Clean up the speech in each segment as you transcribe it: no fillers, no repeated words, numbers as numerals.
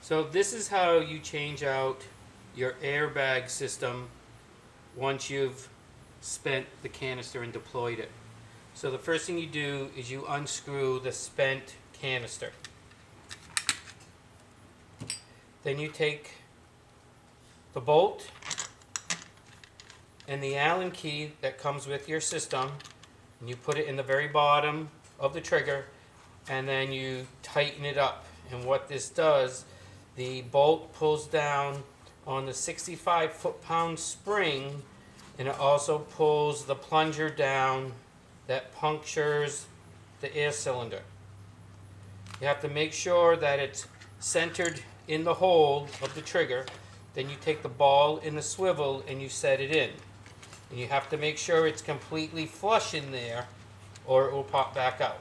So this is how you change out your airbag system once you've spent the canister and deployed it. So the first thing you do is you unscrew the spent canister. Then you take the bolt and the Allen key that comes with your system and you put it in the very bottom of the trigger and then you tighten it up. And what this does, the bolt pulls down on the 65 foot-pound spring, and it also pulls the plunger down that punctures the air cylinder. You have to make sure that it's centered in the hole of the trigger. Then you take the ball in the swivel and you set it in. And you have to make sure it's completely flush in there or it will pop back out.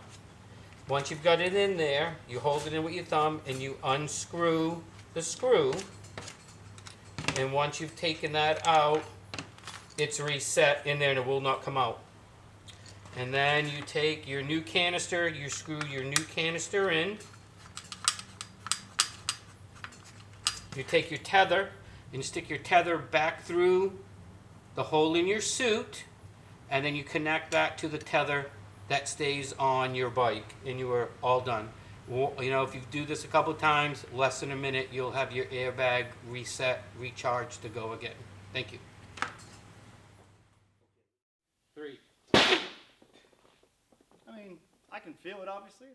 Once you've got it in there, you hold it in with your thumb and you unscrew the screw. And once you've taken that out, it's reset in there and it will not come out. And then you take your new canister, you screw your new canister in. You take your tether and you stick your tether back through the hole in your suit, and then you connect that to the tether that stays on your bike, and you are all done. You know, if you do this a couple of times, less than a minute, you'll have your airbag reset, recharged to go again. Thank you. 3. I mean, I can feel it, obviously.